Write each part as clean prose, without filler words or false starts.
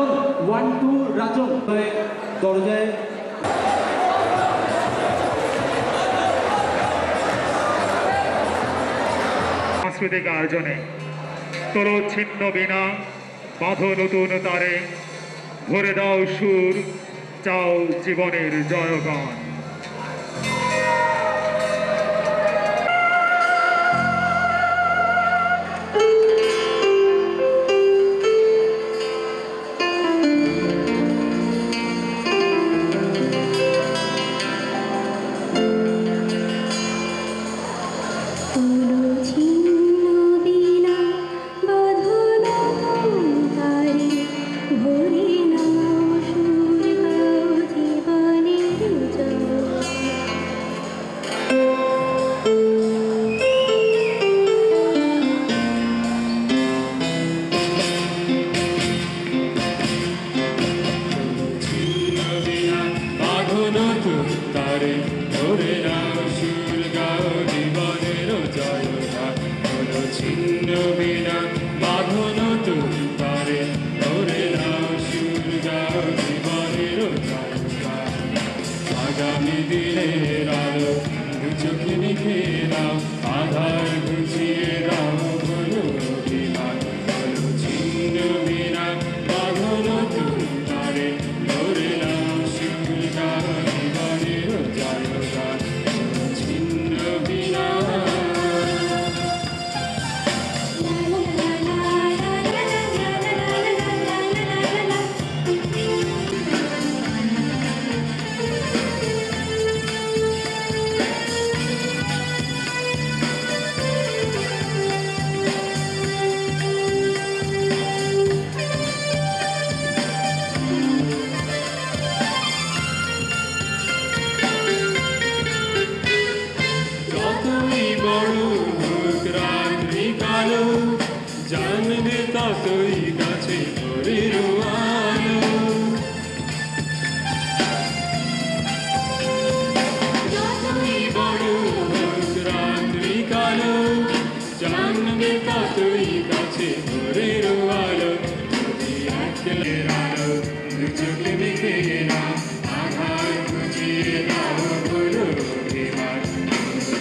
রাজন 1 2 রাজন দরজায় সাংস্কৃতিক আয়োজনে তোলো ছিন্ন বিনা বাঁধো নতুন তারে ভরে দাও সুর চাও জীবনের জয়গান। আগামী দিনের আলো চোখে লিখে দাও আধার ঘুচিয়ে দাও বলো অভিমান বলো ছিন্ন বিনা বাঁধন তুমি তারে ধরে নাও সুর গাও জীবনের জয়গান বলো ছিন্ন বিনা। জানবে ততই কাছে ভোরের আলো যতই বড় হোক রাত্রি কালো জানবে ততই কাছে ভোরের আলো যদি একলের আলো দু চোখে দেখে না আধার খুঁজিয়ে দাও বলো অভিমান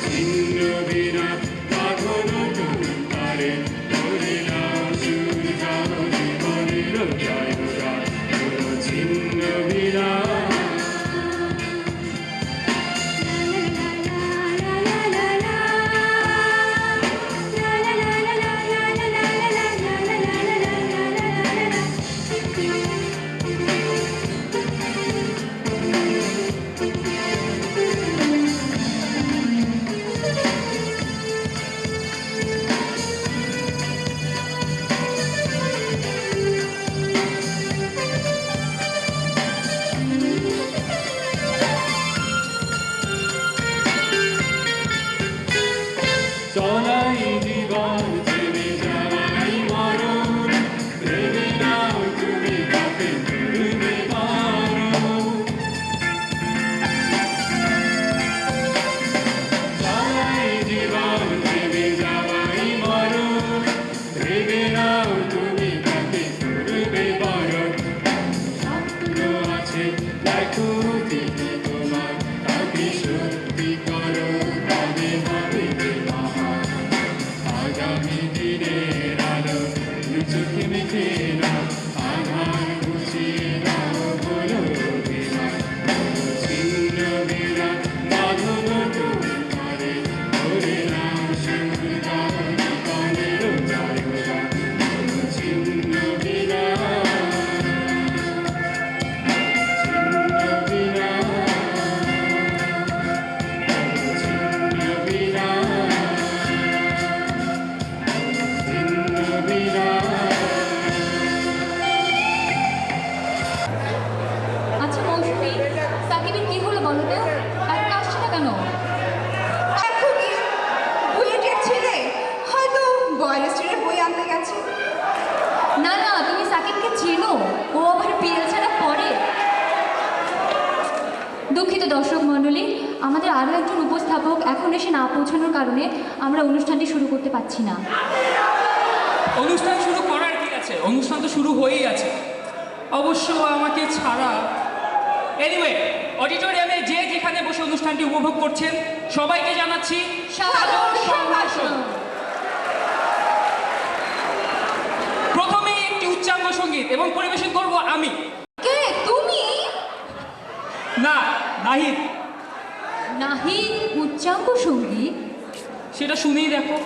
ছিন্ন বিনা বাঁধন তুমি তারে ছিন্ন বিনা। চলাই জীবন ছেড়ে যাওয়াই মরণ ভেবে নাও তুমি কাকে ধরবে পারো চলাই জীবন ছেড়ে যাওয়াই মরণ ভেবে নাও তুমি কাকে ধরবে পারো স্বপ্ন আছে দেখো দিদি তোমার তাকে সত্যি করো তবে হবে আগামী দিনের আলো চোখে মেখে নাও আধার গুছিয়ে দাও বলো অভিমান ছিন্ন বিনা বাঁধন তুমি তারে ধরে নাও সুর গাও জীবনের জয়গান ছিন্ন বিনা ছিন্ন বিনা ছিন্ন বিনা। আচ্ছা মৌসুমী, সাকিবের কি হলো বলো তো? এখন আসছে না কেন? বুয়েটের ছেলে হয়তো বয়লেস্টারের বই আনতে গেছে। না না, তুমি সাকিবকে চেনো, ও আবার পিএল ছাড়া পড়ে। দুঃখিত দর্শক মণ্ডলী, আমাদের আরও একজন উপস্থাপক এখন এসে না পৌঁছানোর কারণে আমরা অনুষ্ঠানটি শুরু করতে পারছি না। অনুষ্ঠান শুরু করার কি আছে? অনুষ্ঠান তো শুরু হয়েই আছে। অবশ্য আমাকে ছাড়া। এনিওয়ে, অডিটোরিয়ামে যে যেখানে বসে অনুষ্ঠানটি উপভোগ করছেন সবাইকে জানাচ্ছি সাদর সম্ভাষণ। প্রথমে একটি উচ্চাঙ্গ সঙ্গীত এবং পরিবেশন করব আমি। কে তুমি? না, নাহিদ। নাহিদ উচ্চাঙ্গ সঙ্গীত? সেটা শুনেই দেখো।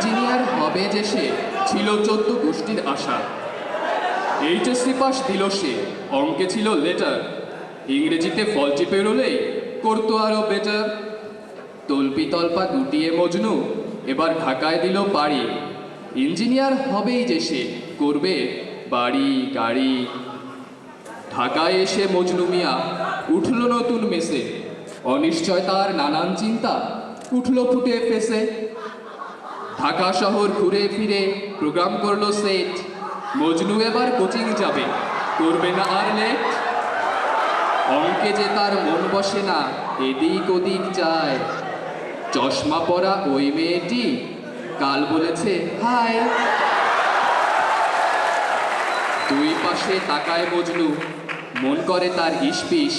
ইঞ্জিনিয়ার হবে যে সে ছিল 14 গোষ্ঠীর আশা। এইচএসসি পাস দিল সে, অঙ্কে ছিল লেটার, ইংরেজিতে ফলটি পেরোলেই করতো আরো বেটার। তল্পি তল্পা গুটিয়ে মজনু এবার ঢাকায় দিল পাড়ি, ইঞ্জিনিয়ার হবেই যে সে, করবে বাড়ি গাড়ি। ঢাকায় এসে মজনু মিয়া উঠল নতুন মেসে, অনিশ্চয়তার নানান চিন্তা উঠল ফুটে ফেসে। ঢাকা শহর ঘুরে ফিরে প্রোগ্রাম করলো সেট, মজনু এবার কোচিং যাবে, করবে না আর লেট। অঙ্কে যে তার মন বসে না, এদিক ওদিক যায়, চশমা পরা ওই মেয়েটি কাল বলেছে হাই। দুই পাশে তাকায় মজনু, মন করে তার ইসপিস,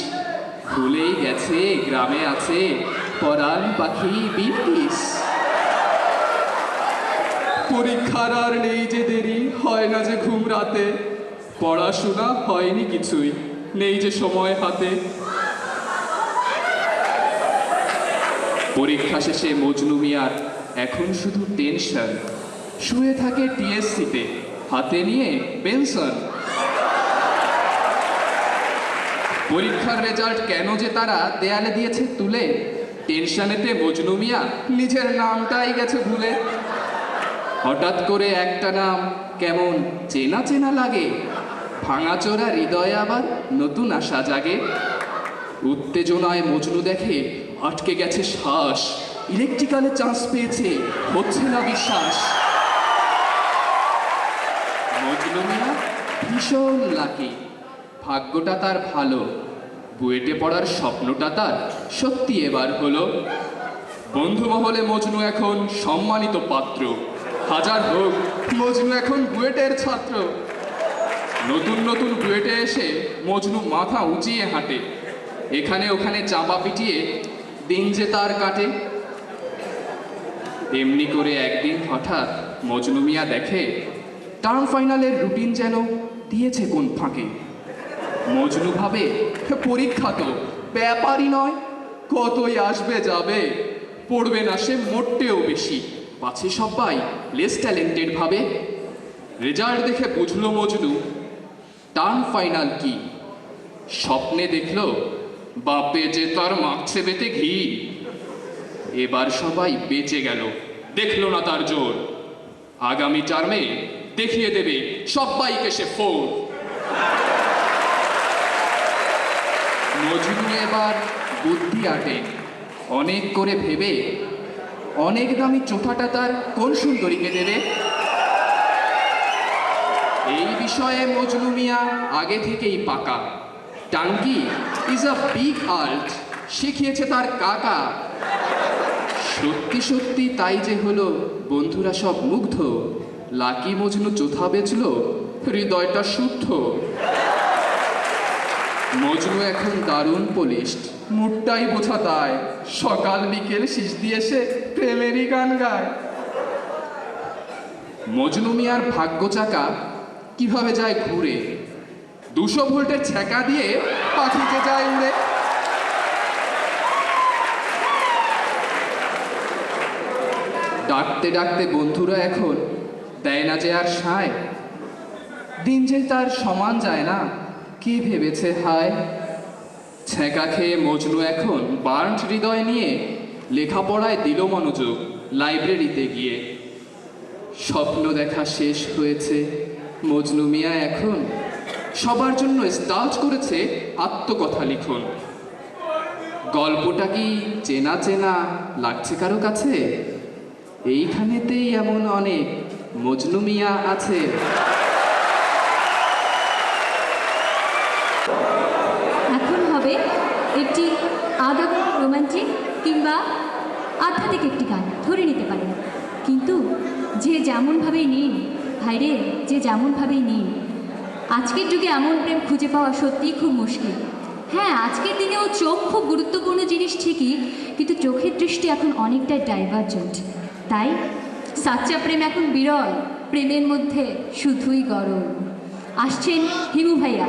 ভুলেই গেছে গ্রামে আছে পরাণ পাখি বিপিস। পরীক্ষার আর নেই যে দেরি, হয় না যে ঘুম রাতে, পড়াশোনা হয়নি কিছুই, নেই যে সময় হাতে। পরীক্ষা শেষে মজনু মিয়ার এখন শুধু টেনশন, শুয়ে থাকে টিএসসিতে, হাতে নিয়ে পেনশন। পরীক্ষার রেজাল্ট কেন যে তারা দেয়ালে দিয়েছে তুলে, টেনশনেতে মজনু মিয়া নিজের নামটাই গেছে ভুলে। হঠাৎ করে একটা নাম কেমন চেনা চেনা লাগে, ভাঙাচোরা হৃদয়ে আবার নতুন আশা জাগে। উত্তেজনায় মজনু দেখে আটকে গেছে শ্বাস, ইলেকট্রিক্যালে চান্স পেয়েছে, হচ্ছে না বিশ্বাস। মজনু মিয়া ভীষণ লাকি, ভাগ্যটা তার ভালো, বুয়েটে পড়ার স্বপ্নটা তার সত্যি এবার হলো। বন্ধু মহলে মজনু এখন সম্মানিত পাত্র, হাজার হোক মজনু এখন বুয়েটের ছাত্র। নতুন নতুন বুয়েটে এসে মজনু মাথা উঁচিয়ে হাঁটে, এখানে ওখানে চাপা পিটিয়ে দিন যে তার কাটে। এমনি করে একদিন হঠাৎ মজনু মিয়া দেখে টার্ম ফাইনালের রুটিন যেন দিয়েছে কোন ফাঁকে। মজনু ভাবে পরীক্ষা তো ব্যাপারই নয়, কতই আসবে যাবে, পড়বে না সে মোটেও বেশি, পাছে সবাই লেস ট্যালেন্টেড ভাবে। রেজাল্ট দেখে বুঝলো মজনু টার্ম ফাইনাল কি, স্বপ্নে দেখলো বাপে যে তার মাখছে বেতে ঘি। এবার সবাই বেঁচে গেল, দেখলো না তার জোর, আগামী টার্মে দেখিয়ে দেবে সবাইকে সে ফোর। মজনু এবার বুদ্ধি আটে, অনেক করে ভেবে অনেক দামি চোথাটা তার কোন সুন্দরীকে দেবে। এই বিষয়ে মজনু মিয়া আগে থেকেই পাকা, টাঙ্কি ইজ আ বিগ আর্ট শিখিয়েছে তার কাকা। সত্যি সত্যি তাই যে হলো, বন্ধুরা সব মুগ্ধ, লাকি মজনু চোথা বেচলো, হৃদয়টা শুদ্ধ। মজনু এখন দারুণ পলিশড, মুডটাই বোঝা তাই, সকাল বিকেল শীষ দিয়ে সে প্রেমেরই গান গায়। মজনু মিয়ার ভাগ্য চাকা কিভাবে যায় ঘুরে, 200 ভোল্টের ছ্যাঁকা দিয়ে পাখিতে যায় উড়ে। ডাকতে ডাকতে বন্ধুরা এখন দেয় না যে আর সায়, দিন যে তার সমান যায় না, কি ভেবেছে হায়। ছ্যাঁকা খেয়ে মজনু এখন বার্নড হৃদয় নিয়ে লেখাপড়ায় দিল মনোযোগ লাইব্রেরিতে গিয়ে। স্বপ্ন দেখা শেষ হয়েছে, মজনু মিয়া এখন সবার জন্য স্টার্ট করেছে আত্মকথা লিখন। গল্পটা কি চেনা চেনা লাগছে কারো কাছে? এইখানেতেই এমন অনেক মজনু মিয়া আছে। এখন হবে একটি আদব রোমান্টিক কিংবা আধ্যাত্মিক একটি গান, ধরে নিতে পারেন, কিন্তু যে যেমনভাবেই নিন ভাইরে, যে যেমনভাবেই নিন, আজকের যুগে এমন প্রেম খুঁজে পাওয়া সত্যিই খুব মুশকিল। হ্যাঁ, আজকের দিনেও চোখ খুব গুরুত্বপূর্ণ জিনিস ঠিকই, কিন্তু চোখের দৃষ্টি এখন অনেকটাই ডাইভার্জেন্ট। তাই সাচ্চা প্রেম এখন বিরল, প্রেমের মধ্যে শুধুই গরল। আসছেন হিমু ভাইয়া।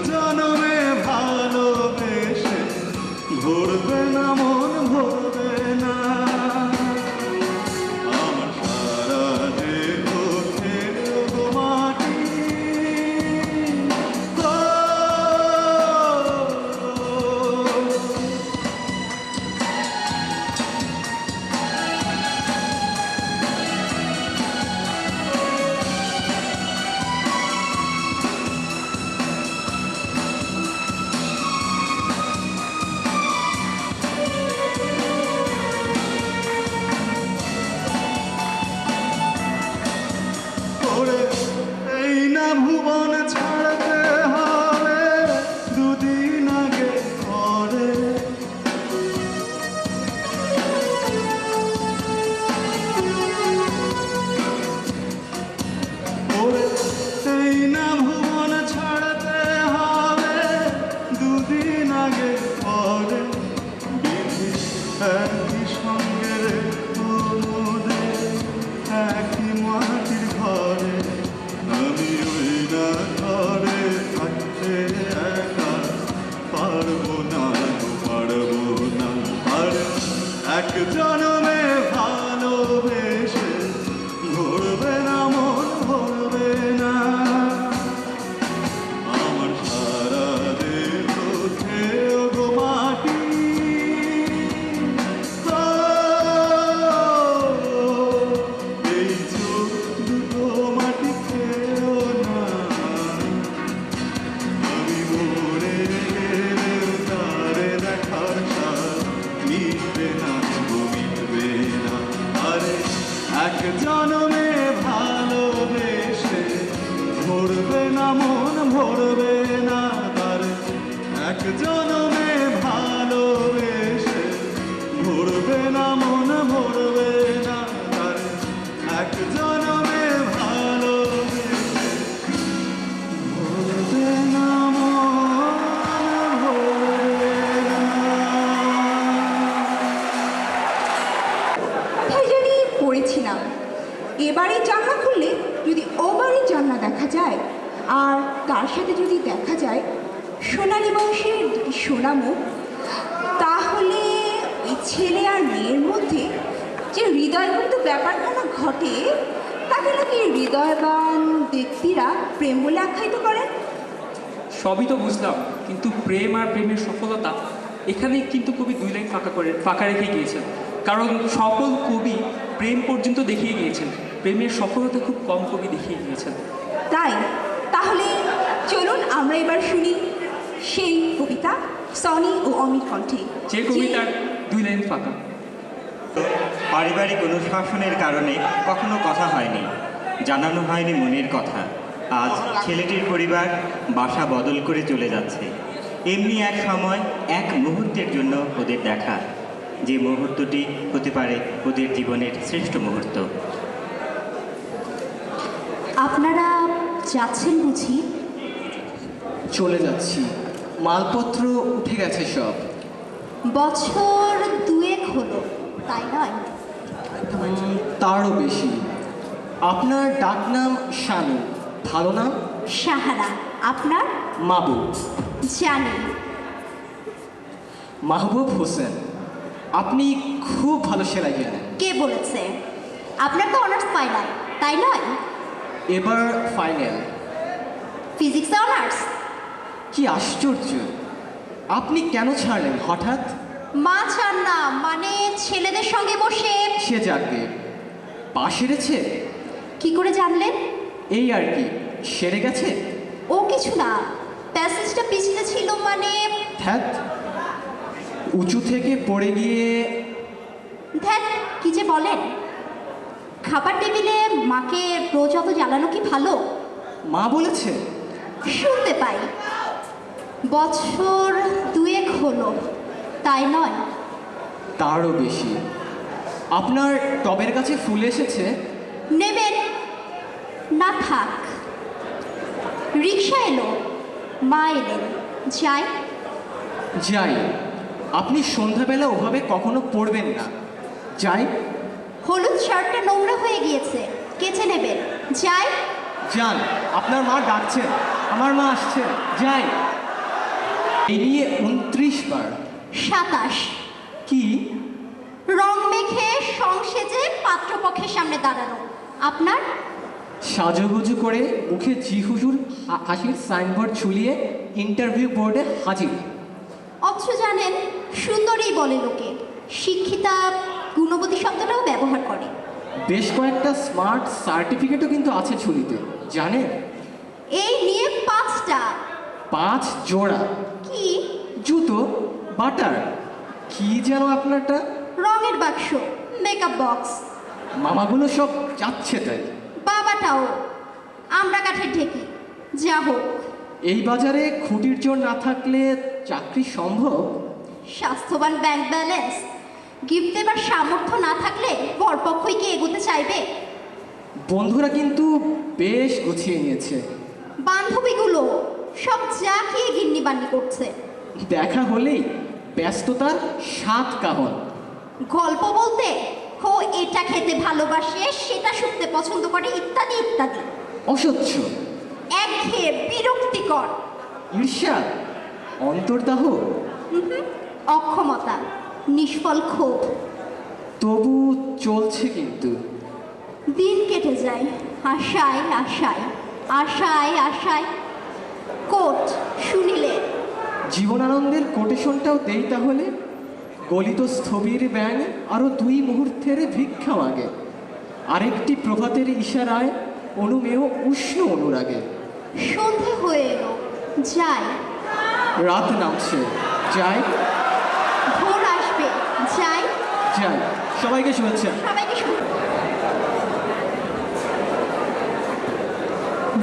জনমে ভালোবেসে ভরবে না মন ভরবে না আমার সারা দেহ খেলো মাটি ওরে এই না ভুবন ছাড়তে হবে দুদিন আগে পরে ওরে এই না ভুবন ছাড়তে হবে দুদিন আগে পরে বিধি একই সঙ্গে রেখো মোদের একই মাটির ঘরে আমি ওই না ঘরে থাকতে একা পারবো না আর এক জনমে ভালোবেসে ভরবে না মন ভরবে না আমার সারা দেহ খেয়ে গো মাটি এই চোখ দুটো মাটি খেয়েও না আমি মরে গেলে তারে দেখার স্বাদ মিটবে না গো মিটবে না আরে এক জনমে ভালোবেসে ভরবে না মন ভরবে না তার এক জনমে ভালোবেসে ভরবে না মন ভরবে না তার এক জনমে ভালোবেসে ভরবে না মন ভরবে না কোথায় জানি পড়েছিলাম এবারে জানলা খুললে যদি ও বাড়ির জানলা দেখা যায় আর তার সাথে যদি দেখা যায় সোনালী বংশের দুটি সোনা মুখ তাহলে ওই ছেলে আর মেয়ের মধ্যে যে হৃদয়বন্ত ব্যাপারখানা ঘটে তাকে নাকি হৃদয়বান ব্যক্তিরা প্রেম বলে আখ্যায়িত করেন। সবই তো বুঝলাম, কিন্তু প্রেম আর প্রেমের সফলতা এখানে কিন্তু কবি দুই লাইন ফাঁকা রেখে গিয়েছেন। কারণ সকল কবি প্রেম পর্যন্ত দেখিয়ে গিয়েছেন, প্রেমের সফলতা খুব কম কবি দেখিয়ে গিয়েছেন। তাই তাহলে চলুন আমরা এবার শুনি সেই কবিতা সনি ও অমির কণ্ঠে। যে কবিতার দুই লাইন ফাঁকা। পারিবারিক অনুশাসনের কারণে কখনো কথা হয়নি, জানানো হয়নি মনের কথা। আজ ছেলেটির পরিবার বাসা বদল করে চলে যাচ্ছে। এমনি এক সময় এক মুহূর্তের জন্য ওদের দেখা, যে মুহূর্তটি হতে পারে ওদের জীবনের শ্রেষ্ঠ মুহূর্ত। আপনারা যাচ্ছেন বুঝি? চলে যাচ্ছি, মালপত্র উঠে গেছে সব। বছর দুয়েক হলো, তাই নয়? তারও বেশি। আপনার ডাকনাম শানু, ভালো নাম? সাহারা। আপনার? মাহবুব। জানি। মাহবুব হোসেন, আপনি খুব ভালো সেলাই জানেন। কে বলেছে? আপনার তো অনার্স ফাইনাল, তাই নয়? এবার ফাইনাল। Physics honours? কি আশ্চর্য, আপনি কেন ছাড়লেন হঠাৎ? মা চান না, মানে ছেলেদের সঙ্গে বসে। সে যাকে পা সেরেছে? কি করে জানলেন? এই আর কি, সেরে গেছে। ও কিছু না, প্যাসেজটা পিছলে ছিল মানে। ধ্যাত, উঁচু থেকে পড়ে গিয়ে। ধ্যাত, কি যে বলেন। খাবার টেবিলে মাকে রোজ অত জ্বালানো কি ভালো? মা বলেছে? শুনতে পাই। বছর দুয়েক হলো, তাই নয়? তারও বেশি। আপনার টবের কাছে ফুল এসেছে? নেবেন না? থাক। রিক্সা এলো, মা এলেন, যাই। যাই। আপনি সন্ধ্যাবেলা ওভাবে কখনো পড়বেন না। যাই। হলুদ শার্টটা নোংরা হয়ে গিয়েছে, কেচে নেবেন, যাই। যান, আপনার মা ডাকছেন, আমার মা আসছেন, যাই। এই নিয়ে 29 বার। 27। কি? রং মেখে সংসেজে পাত্রপক্ষের সামনে দাঁড়ানো। আপনার? সাজুগুজু করে মুখে জি হুজুর হাসির সাইনবোর্ড ঝুলিয়ে ইন্টারভিউ বোর্ডে হাজির। অথচ জানেন, সুন্দরী বলে লোকে, শিক্ষিতা গুণবতী শব্দটাও ব্যবহার করে। বেশ কয়েকটা স্মার্ট সার্টিফিকেটও কিন্তু আছে ঝুলিতে, জানেন? এই নিয়ে 5টা। 5 জোড়া। কি? জুতো, বাটার, কি যেন আপনারটা? রঙের বাক্স, মেকআপ বক্স। মামাগুলো সব যাচ্ছে তাই। বাবাটাও আমরা কাঠের ঢেকি। যা হোক, এই বাজারে খুঁটির জোর না থাকলে চাকরি সম্ভব? স্বাস্থ্যবান ব্যাংক ব্যালেন্স, গিফট দেবার সামর্থ্য না থাকলে বরপক্ষই কি এগোতে চাইবে? বন্ধুরা কিন্তু বেশ গুছিয়ে নিয়েছে। বান্ধবীগুলো সব যা খেয়ে গিন্নিবান্নি করছে। দেখা হলেই ব্যস্ততার 7 কাহন। গল্প বলতে হো এটা খেতে ভালোবাসে, সেটা শুনতে পছন্দ করে, ইত্যাদি ইত্যাদি। অসহ্য, একঘেয়ে, বিরক্তিকর। ঈর্ষা, অন্তর্দাহ, অক্ষমতা, নিষ্ফল ক্ষোভ। তবু চলছে কিন্তু। দিন কেটে যায় আশায় আশায়, আশায় আশায়। কোট শুনিলে জীবনানন্দের কোটেশনটাও দেই তাহলে। গলিত স্থবির ব্যাং আরো 2 মুহূর্তের ভিক্ষা মাগে, আরেকটি প্রভাতের ইশারায় অনুমেয় উষ্ণ অনুরাগে। সন্ধে হয়ে এলো, যাই। রাত নামছে, যাই ভোর আসবে, যাই। যাই। সবাইকে শুভেচ্ছা। সবাইকে শুভ।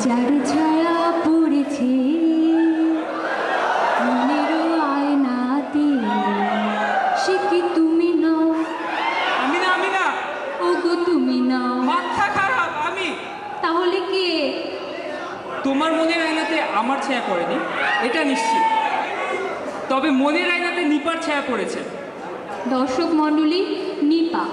যার ছায়া পড়েছে মনের আয়নাতে, সে কি তুমি নও? আমি না, আমি না। ওগো তুমি নও। মাথা খারাপ, আমি। তাহলে কে? তোমার মনের আয়নাতে আমার ছায়া পড়েনি, এটা নিশ্চিত। তবে মনের আয়নাতে নিপার ছায়া পড়েছে। দর্শক মণ্ডলী, নিপা।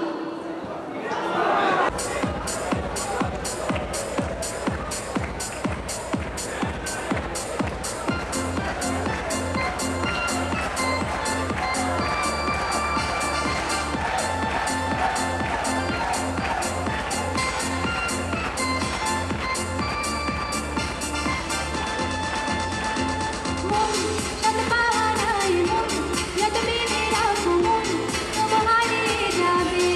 মন সাত পাহারায় মন, যত বেঁধে রাখো মন, তবু হারিয়ে যাবে।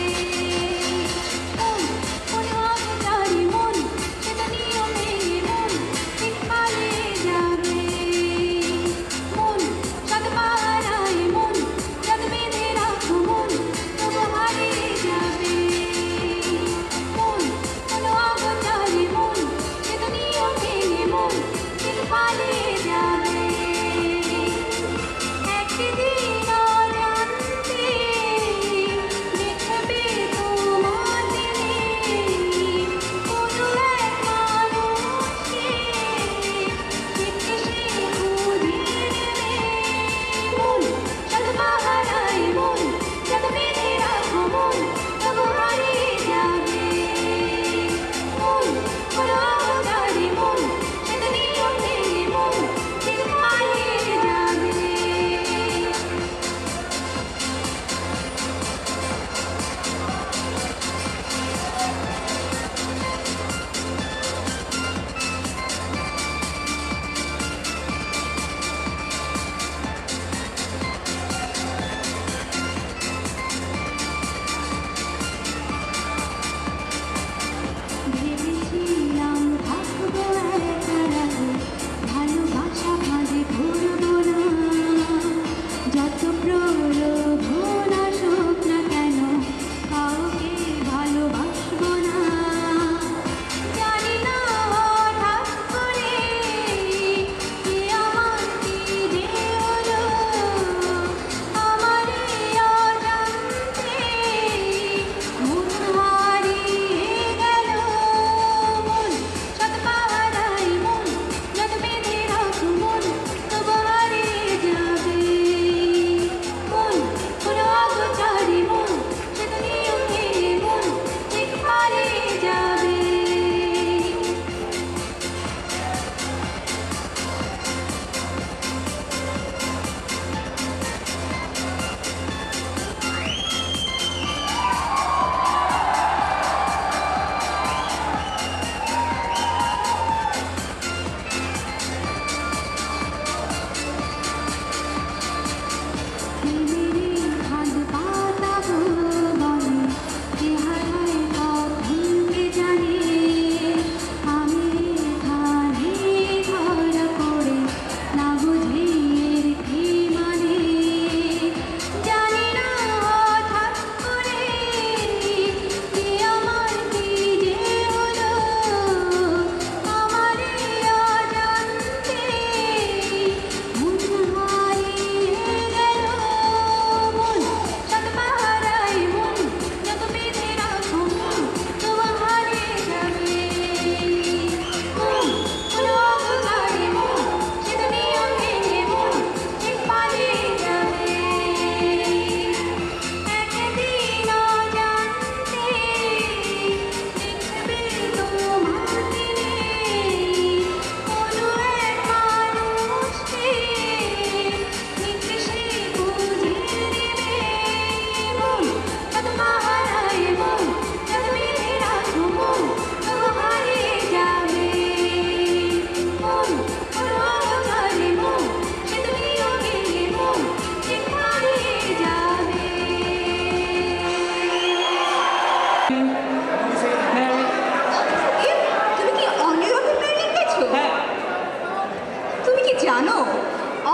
জানো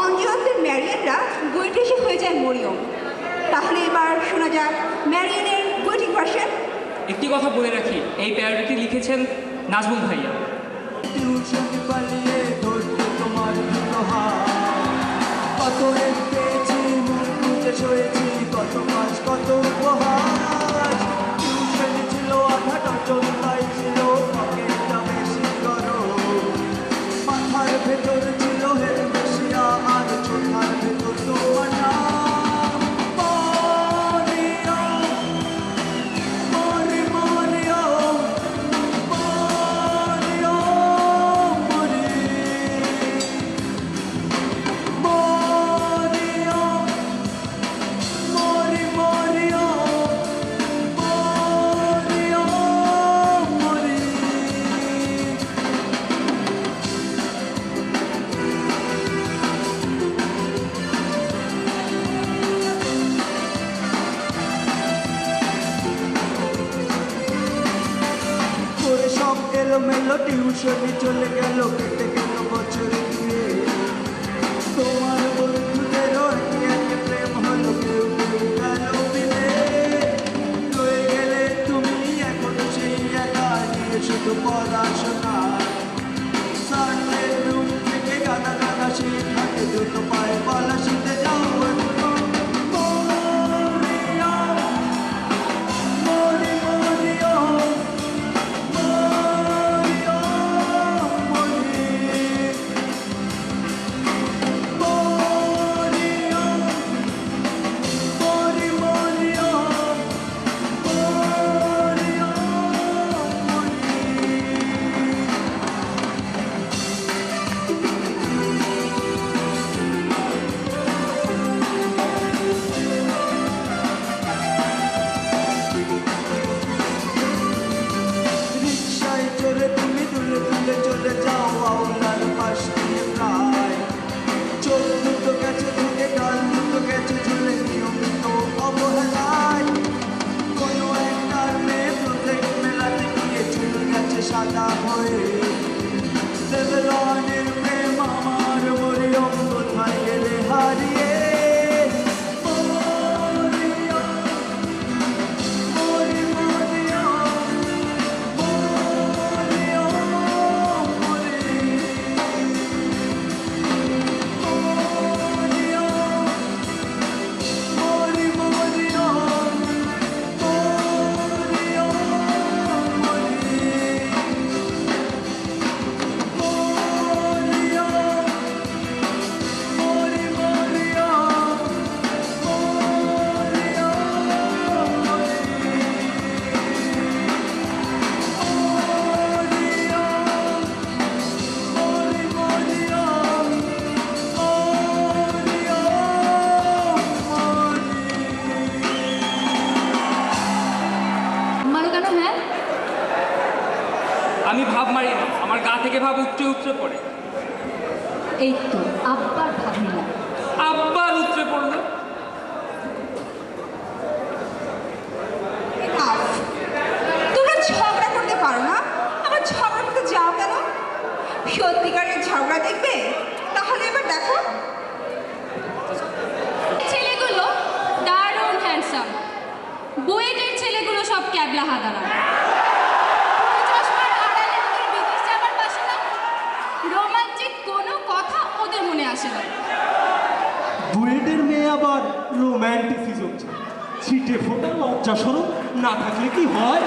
অঞ্জনদের ম্যারিয়ানরা বইট্রেসে হয়ে যায় মরিয়ম। তাহলে এবার শোনা যাক ম্যারিয়ানের বইটিক ভার্সন। একটি কথা বলে রাখি, এই প্যারোডিটি লিখেছেন নাজমুল ভাইয়া। টিউশন পালিয়ে ধরতে তোমার দুটো হাত, কত রেট পেয়েছি মুখ বুঝে সয়েছি, কত কাজ কত উপহার। টিউশন ছিল আধা ডজন, তাই ছিল পকেটটা বেশি গরম। মাথার ভেতর ছিল হেলমেশিয়া আর চোখার ভেতর তোমার নাম। মরিয়ম, মরিয়ম, এলোমেলো টিউশনে চলে গেল, কেটে গেল বছর দিয়ে। তোমার বন্ধুদেরও একে একে প্রেম হলো, কেউ কেউ গেল মিলে। রয়ে গেলে তুমি এখন সেই একা, নিয়ে শুধু পড়াশোনা। সার্কেল রুম থেকে গাদা গাদা শীত হাতে দুটো পায়ে পলাশিতে যাও। সাদা হয়ে দেবরানের প্রেম আমার মরিয়ম, কোথায় গেলে হারিয়ে। আমি ভাব মারি না, আমার গা থেকে ভাব উঠতে উঠতে পড়ে। এই তো আব্বার ভাব নিলাম। আব্বার উঠতে পড়লো। তোমরা ঝগড়া করতে পারো না, আবার ঝগড়া করতে যাও কেন? সত্যিকারের ঝগড়া দেখবে? তাহলে এবার দেখো। ছেলেগুলো দারুণ হ্যান্ডসাম, বুয়েটের ছেলেগুলো সব ক্যাবলা হাদারা। রোমান্টিক কোনো কথা ওদের মনে আসে না। বুয়েটের মেয়ে আবার রোম্যান্টিসিজম চায়। ছিটে ফোটা লজ্জা সরম না থাকলে কি হয়?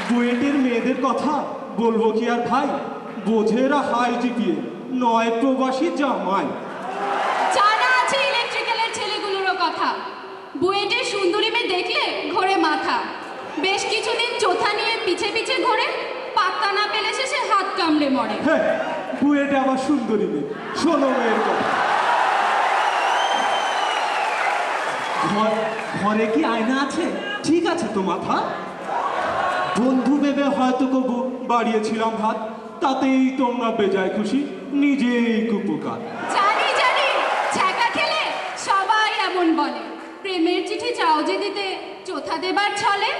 বুয়েটের মেয়েদের কথা বলবো কি আর ভাই, বোঝেরা হাই জিপিয়ে, নয় প্রবাসী জামাই। জানা আছে ইলেকট্রিক্যালের ছেলেগুলোরও কথা, বুয়েটের সুন্দরী মেয়ে দেখলে ঘোরে মাথা। বেশ কিছুদিন চোথা নিয়ে পিছে পিছে ঘোরে, পাত্তা না পেলে শেষে হাত কামড়ে মরে। হ্যাঁ, বুয়েটে আবার সুন্দরী মেয়ে, শোনো মেয়ের কথা। ঘরে কি আয়না আছে? ঠিক আছে তো মাথা। বন্ধু ভেবে হয়তো কবু বাড়িয়েছিলাম ভাত, তাতেই তোমরা বেজায় খুশি, নিজেই কুপকার। জানি জানি, ছ্যাঁকা খেলে সবাই এমন বলে। প্রেমের চিঠি চাও যে দিতে চোথা দেবার ছলে,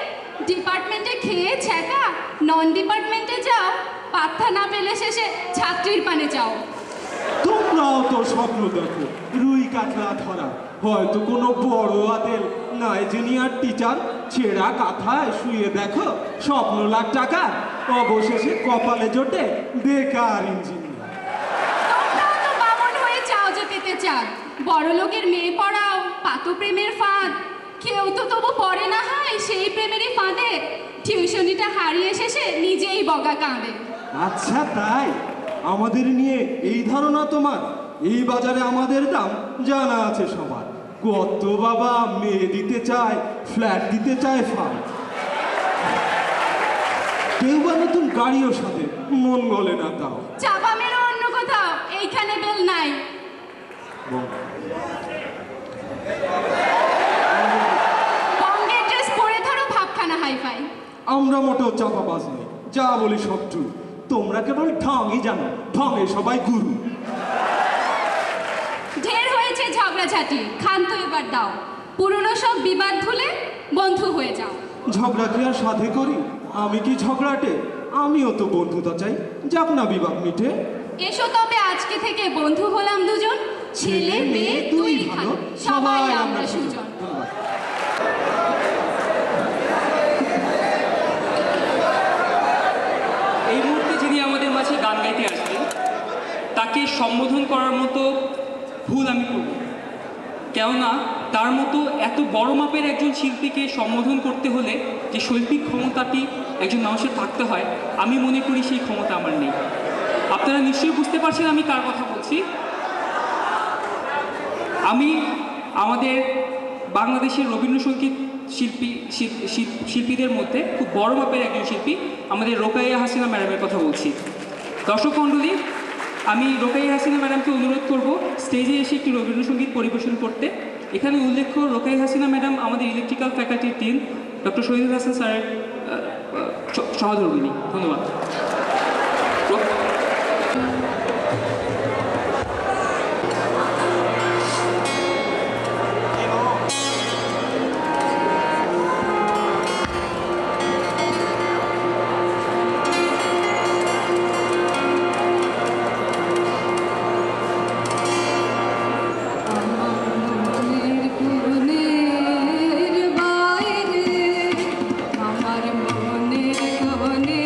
ডিপার্টমেন্টে খেয়ে ছ্যাঁকা, নন ডিপার্টমেন্টে যাও, পাত্তা না পেলে শেষে ছাত্রীর পানে যাও। তোমরাও তো স্বপ্ন দেখো রুই কাতলা ধরা, হয়তো কোনো বড় আদেল নাইজেনিয়ার টিচার ছেঁড়া কাঁথায় শুয়ে দেখো স্বপ্ন লাখ টাকা, অবশেষে কপালে জোটে বেকার ইঞ্জিনিয়ার। তোমরাও তো বামন হয়ে চাও যে পেতে চান, বড় লোকের মেয়ে পড়াও, পাতো প্রেমের ফাঁদ। কেউ তো তবু পড়ে না হয় সেই প্রেমেরই ফাঁদে, টিউশনিটা হারিয়ে শেষে নিজেই বগা কাঁদে। আচ্ছা তাই, আমাদের নিয়ে এই ধারণা তোমার? এই বাজারে আমাদের দাম জানা আছে সবার। কত বাবা মেয়ে দিতে চায়, ফ্ল্যাট দিতে চায় ফার্ম, কেউ বা নতুন গাড়িও সাথে, মন গলে না তাও। চাপা মেরো অন্য কোথাও, এইখানে বেল নাই। বঙ্গের ড্রেস পরে ধরো ভাবখানা হাইফাই। আমরা মোটেও চাপাবাজ নেই, যা বলি সব ট্রু। তোমরা কেবল ঢংই জানো, ঢঙে সবাই গুরু। ঢের হয়েছে ঝগড়াঝাটি, ক্ষান্ত এবার দাও। পুরনো সব বিবাদ ভুলে বন্ধু হয়ে যাও। ঝগড়া কি আর সাধে করি? আমি কি ঝগড়াটে? আমিও তো বন্ধুতা চাই, যাক না বিবাদ মিটে। এসো তবে আজকে থেকে বন্ধু হলাম দুজন, ছেলে মেয়ে দুই ভালো, সবাই আমরা সুজন। এই মুহূর্তে যিনি আমাদের মাঝে গান গাইতে আসবেন তাকে সম্বোধন করার মতো ভুল আমি করব, কেননা তার মতো এত বড় মাপের একজন শিল্পীকে সম্বোধন করতে হলে যে শৈল্পিক ক্ষমতাটি একজন মানুষের থাকতে হয়, আমি মনে করি সেই ক্ষমতা আমার নেই। আপনারা নিশ্চয়ই বুঝতে পারছেন আমি কার কথা বলছি। আমি আমাদের বাংলাদেশের রবীন্দ্রসঙ্গীত শিল্পীদের মধ্যে খুব বড় মাপের একজন শিল্পী আমাদের রোকাইয়া হাসিনা ম্যাডামের কথা বলছি। দর্শক মণ্ডলী, আমি রোকাইয়া হাসিনা ম্যাডামকে অনুরোধ করব স্টেজে এসে একটি রবীন্দ্রসঙ্গীত পরিবেশন করতে। এখানে উল্লেখ্য রোকাইয়া হাসিনা ম্যাডাম আমাদের ইলেকট্রিক্যাল ফ্যাকাল্টির ডিন ডক্টর শহীদুল হাসান স্যারের সহধর্মিণী। ধন্যবাদ। আমার মনের কোণে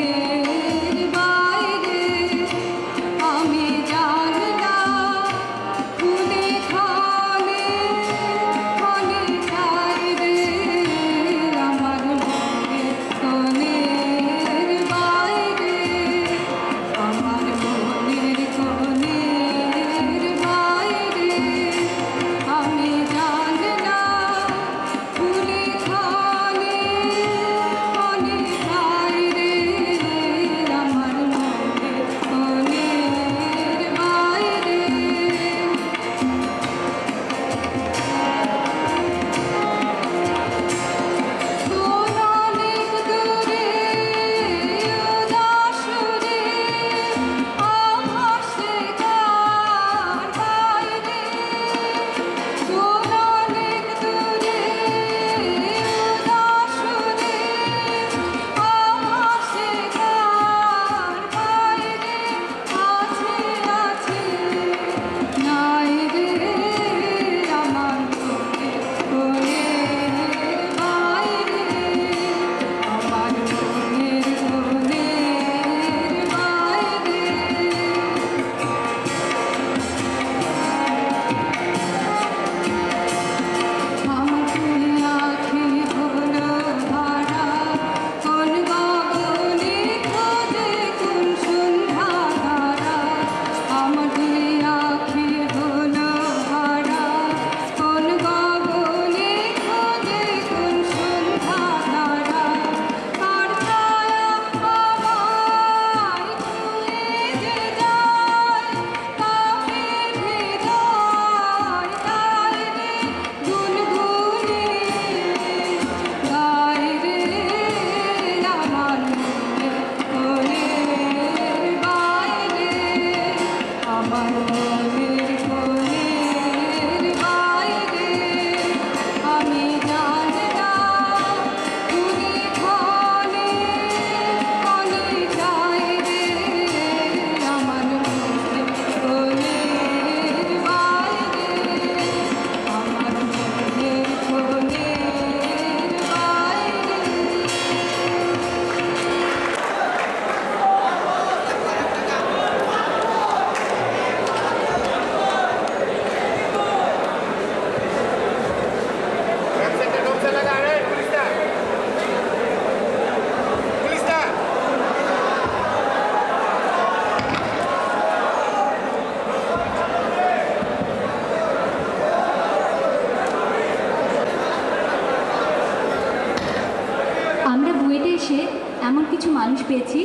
পেয়েছি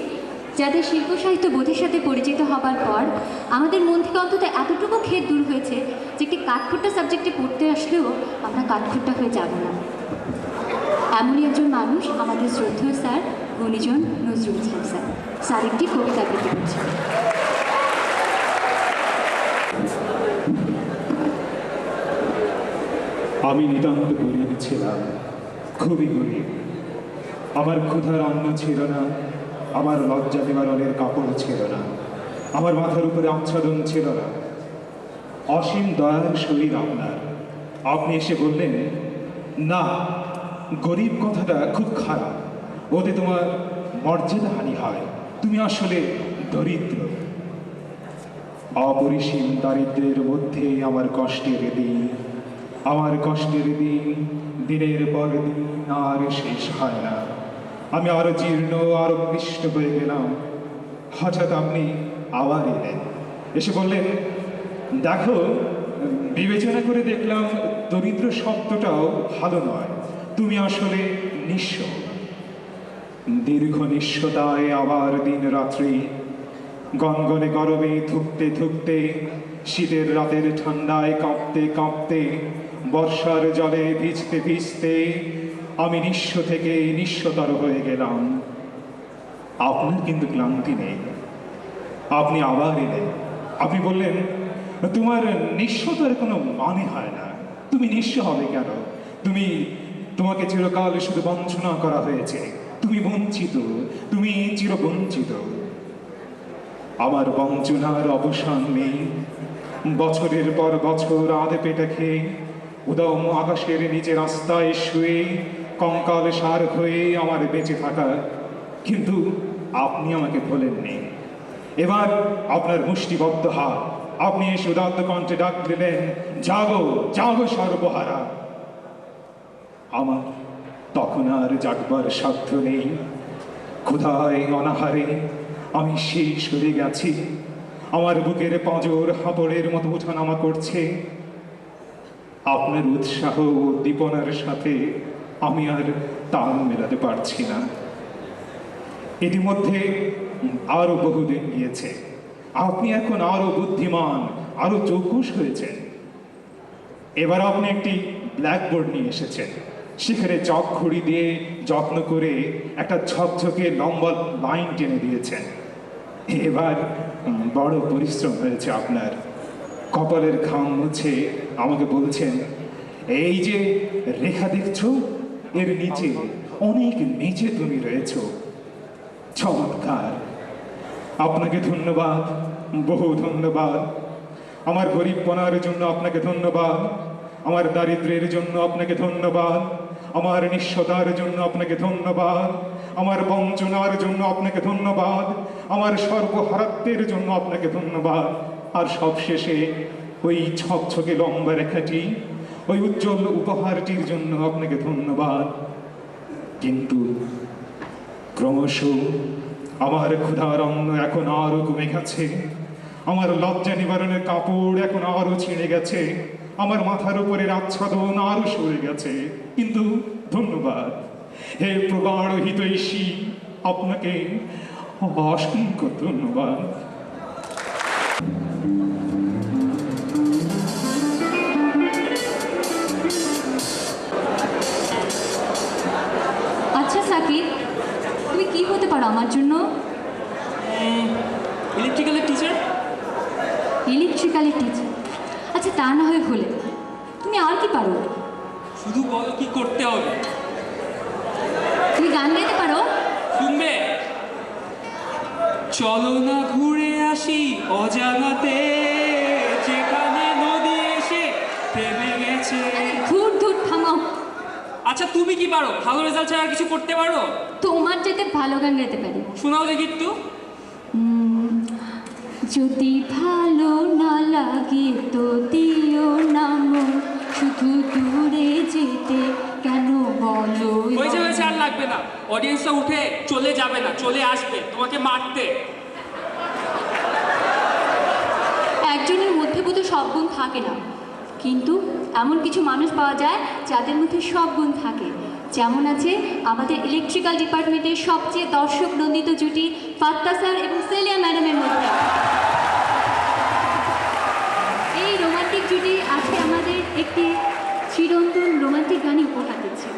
যাদের শিল্প সাহিত্য বোধের সাথে পরিচিত হবার পর আমাদের মন থেকে অন্তত এতটুকু খেদ দূর হয়েছে যে একটি কাঠখোট্টা সাবজেক্টে পড়তে আসলেও আমরা কাঠখোট্টা হয়ে যাব না। এমনই একজন মানুষ আমাদের শ্রদ্ধেয় sir গণিজন Nazrul Islam sir. Sir একটি কবিতা আবৃত্তি করছেন। আমি নিতান্ত গরিব ছিলাম, খুবই গরিব। আমার ক্ষুধার অন্ন ছিল না, আমার লজ্জা নিবারণের কাপড় ছিল না, আমার মাথার উপরে আচ্ছাদন ছিল না। অসীম দয়ার শরীর আপনার। আপনি এসে বললেন, না, গরিব কথাটা খুব খারাপ, ওতে তোমার মর্যাদা হানি হয়, তুমি আসলে দরিদ্র। অপরিসীম দারিদ্র্যের মধ্যে আমার কষ্টের দিন, আমার কষ্টের দিন দিনের পর দিন আর শেষ হয় না। আমি আরো জীর্ণ, আরো ক্লিষ্ট হয়ে গেলাম। হঠাৎ আপনি আবার এলেন, এসে বললেন, দেখো, বিবেচনা করে দেখলাম দরিদ্র শব্দটাও ভালো নয়, তুমি আসলে নিঃস্ব। দীর্ঘ নিঃস্বতায় আবার দিন রাত্রি, গনগনে গরমে ধুকতে ধুকতে, শীতের রাতের ঠান্ডায় কাঁপতে কাঁপতে, বর্ষার জলে ভিজতে ভিজতে আমি নিঃস্ব থেকে নিঃস্বতর হয়ে গেলাম। আপনার কিন্তু ক্লান্তি নেই। আপনি আবার এলেন, আপনি বললেন, তোমার নিঃস্বতার কোনো মানে হয় না, তুমি নিঃস্ব হবে কেন? তোমাকে চিরকাল শুধু বঞ্চনা করা হয়েছে, তুমি বঞ্চিত, তুমি চিরবঞ্চিত। আমার বঞ্চনার অবসান নেই। বছরের পর বছর আধে পেটে খেয়ে, উদম আকাশের নিচে রাস্তায় শুয়ে কঙ্কাল সার হয়ে আমার বেঁচে থাকা, কিন্তু আপনি আমাকে ভোলেননি। এবার আপনার মুষ্টিবদ্ধ হাত, আপনি এসে উদাত্ত কণ্ঠে ডাক দিলেন, জাগো জাগো সর্বহারা। আমার তখন আর জাগবার সাধ্য নেই। ক্ষুধায় অনাহারে আমি শেষ হয়ে গেছি। আমার বুকের পাঁজর হাঁপড়ের মতো ওঠানামা করছে। আপনার উৎসাহ ও উদ্দীপনার সাথে আমি আর তাল মেলাতে পারছি না। ইতিমধ্যে আরো বহুদিন গিয়েছে, আপনি এখন আরো বুদ্ধিমান, আরো চৌকুশ হয়েছেন। এবার আপনি একটি ব্ল্যাকবোর্ড নিয়ে এসেছেন, সেখানে চক খড়ি দিয়ে যত্ন করে একটা ঝকঝকে লম্বা লাইন টেনে দিয়েছেন। এবার বড় পরিশ্রম হয়েছে আপনার। কপালের ঘাম মুছে আমাকে বলছেন, এই যে রেখা দেখছো, এর নিচে, অনেক নিচে তুমি রয়েছ। চমৎকার, আপনাকে ধন্যবাদ, বহু ধন্যবাদ। আমার গরিবপনার জন্য আপনাকে ধন্যবাদ, আমার দারিদ্র্যের জন্য আপনাকে ধন্যবাদ, আমার নিঃস্বতার জন্য আপনাকে ধন্যবাদ, আমার বঞ্চনার জন্য আপনাকে ধন্যবাদ, আমার সর্বহারাত্বের জন্য আপনাকে ধন্যবাদ। আর সবশেষে ওই ছকছকে লম্বা রেখাটি, ওই উজ্জ্বল উপহারটির জন্য আপনাকে ধন্যবাদ। কিন্তু ক্রমশ আমার ক্ষুধার অন্ন এখন আরো কমে গেছে, আমার লজ্জা নিবারণের কাপড় এখন আরো ছিঁড়ে গেছে, আমার মাথার উপরের আচ্ছাদন আরো সরে গেছে। কিন্তু ধন্যবাদ, হে প্রগাঢ় হিতৈষী, আপনাকে অসংখ্য ধন্যবাদ। আচ্ছা সাকিব, তুমি কি হতে পারো আমার জন্য? ইলেকট্রিক্যালের টিচার। ইলেকট্রিক্যালের টিচার? আচ্ছা, তা না হয় হলে তুমি আর কি পারো? শুধু বলো কি করতে হবে। তুমি গান গাইতে পারো? শুনবে? চলো না ঘুরে আসি অজানাতে, যেখানে নদী এসে থেমে গেছে। ধুর ধুর, থামাও। আচ্ছা তুমি কি পারো? ভালো রেজাল্ট ছাড়া আর কিছু করতে পারো? তোমার যেতে ভালো গান গাইতে পারি। শোনাও দেখি একটু। যদি ভালো না লাগে তো দিও না মন, শুধু দূরে যেতে কেন বলো? হয়েছে, আর লাগবে না। অডিয়েন্সটা উঠে চলে যাবে না, চলে আসবে তোমাকে মারতে। একজনের মধ্যে বোধহয় সব গুণ থাকে না, কিন্তু এমন কিছু মানুষ পাওয়া যায় যাদের মধ্যে সব গুণ থাকে। যেমন আছে আমাদের ইলেকট্রিক্যাল ডিপার্টমেন্টের সবচেয়ে দর্শক নন্দিত জুটি ফাত্তা স্যার এবং সেলিয়া ম্যাডামের মধ্যে। এই রোমান্টিক জুটি আজকে আমাদের একটি চিরন্তন রোমান্টিক গানই উপহার দিচ্ছে।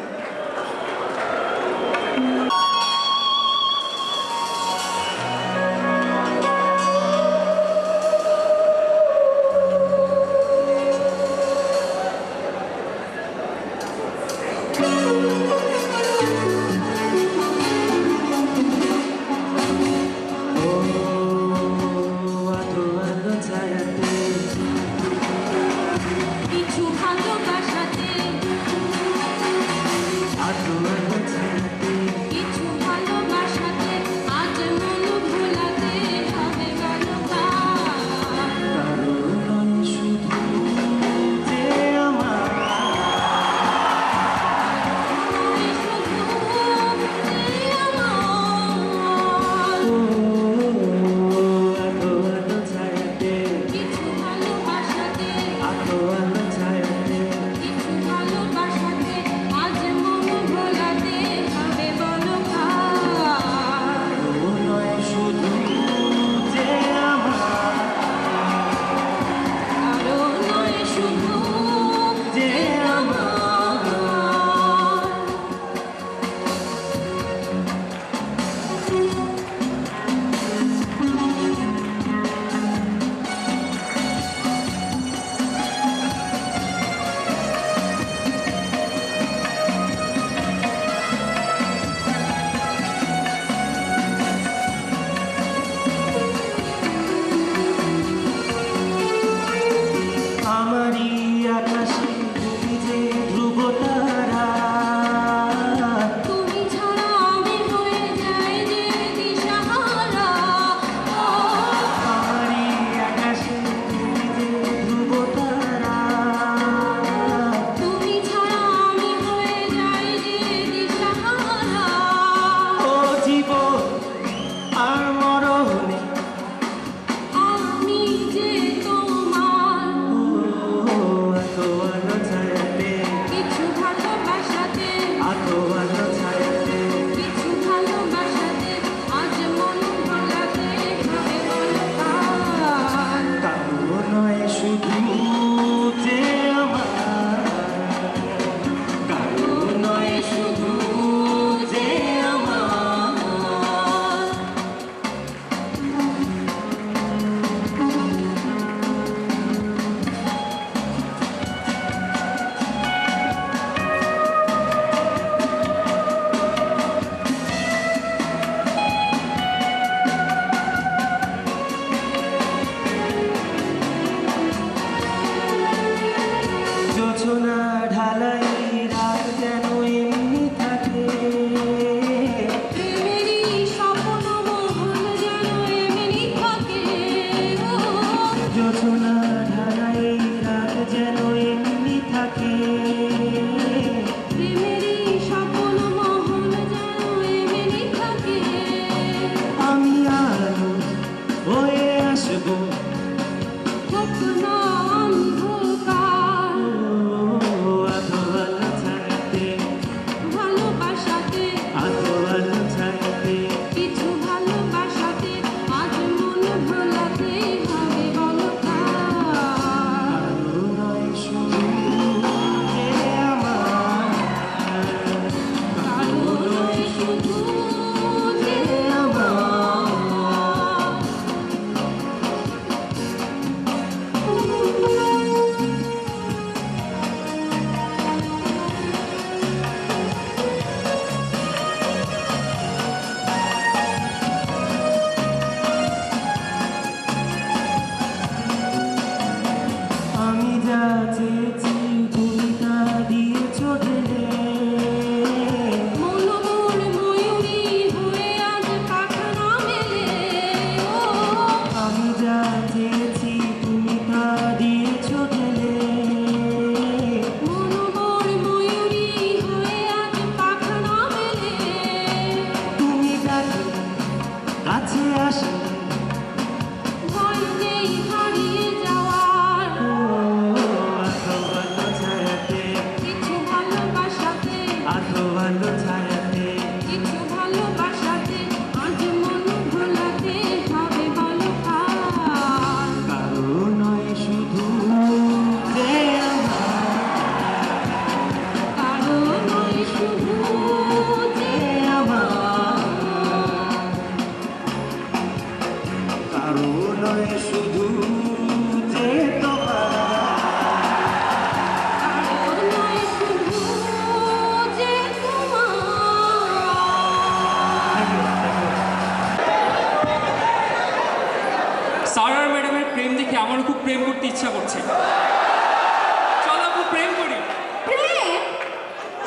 কিছু ভালোবাসাতে নয় শুধু যে তোমার স্যার আর ম্যাডামের প্রেম দেখে আমারও খুব প্রেম করতে ইচ্ছা করছে। চলো আপু প্রেম করি। প্রেম?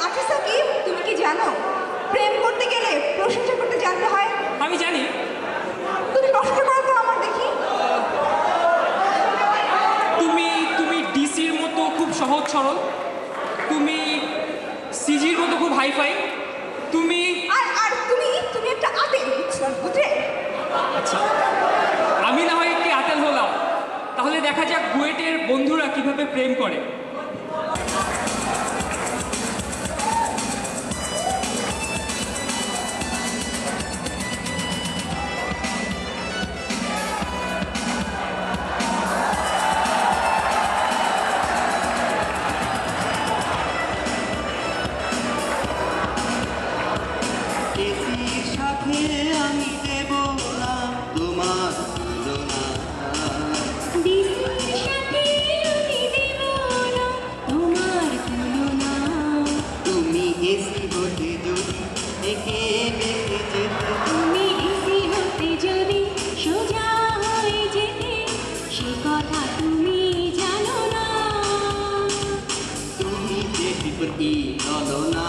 আচ্ছা সাকিব, তুমি কি জানো প্রেম করতে গেলে প্রশংসা করতে জানতে হয়? আমি জানি। তুমি কষ্ট করো তো আমার দেখি। তুমি ডিসির মতো খুব সহজ সরল, তুমি সিজির মতো খুব হাইফাই, তুমি আর তুমি একটা আতেল, বুঝলে? আচ্ছা আমি না হয় একটি আতেল হলাম, তাহলে দেখা যাক বুয়েটের বন্ধুরা কিভাবে প্রেম করে। এসির সাথে আমি দেব না তোমার তুলনা তুমি এসি হতে যদি একে বেঁকে যেতে তুমি যে বিপত্তি চলো না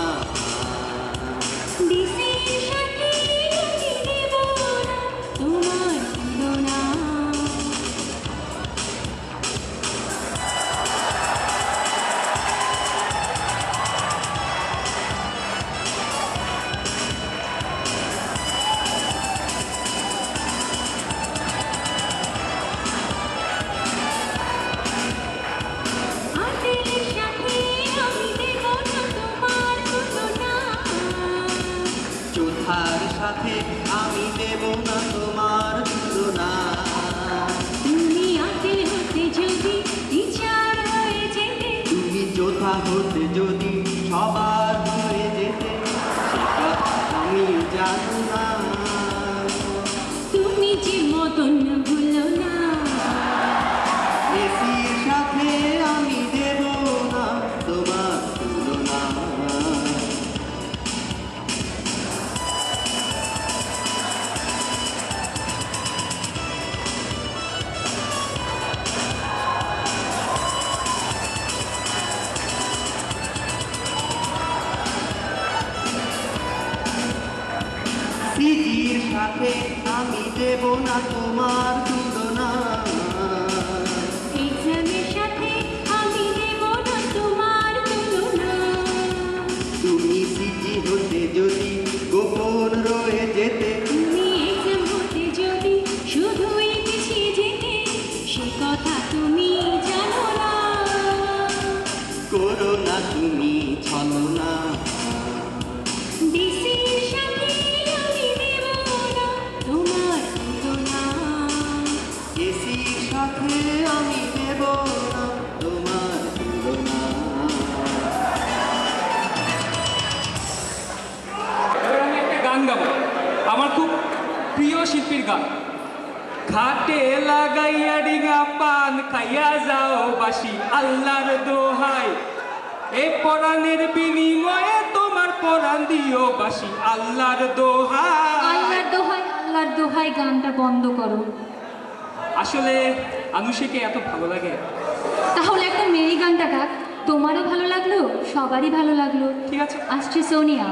চোথার সাথে আমি দেব না তোমার তুলনা তুমি চোথা হতে যদি সবার হয়ে যেতে সে কথা আমি জানো না তুমি যে মতন ভুলো না, এসির সাথে আমি দেব না তোমার তুলনা সিজির সাথে আমি দেব না তোমার তুলনা এক্সামের সাথে আমি দেব না তোমার তুলনা। তুমি সিজি হতে যদি গোপন রয়ে যেতে তুমি এক্সাম হতে যদি শুধুই পিছিয়ে যেতে, সে কথা তুমি জানো না। করো না তুমি ছলনা ডিসির সাথে আমি দেব না তোমার তুলনা। এসির সাথে আমি দেব না তোমার তুলনা এবার আমি একটা গান গাবো, আমার খুব প্রিয় শিল্পীর গান। ঘাটে লাগাইয়া ডিঙা পান খাইয়া যাও বাসি আল্লাহর দোহাই, এই পরাণের বিনিময়ে তোমার পরাণ দিও বাসি আল্লাহর দোহাই। আল্লাহর দোহাই গানটা বন্ধ করো। আসলে আনুষিকে এত ভালো লাগে। তাহলে একটা মেরি গানটা গাক, তোমারও ভালো লাগলো, সবারই ভালো লাগলো। ঠিক আছে। আসছে সোনিয়া।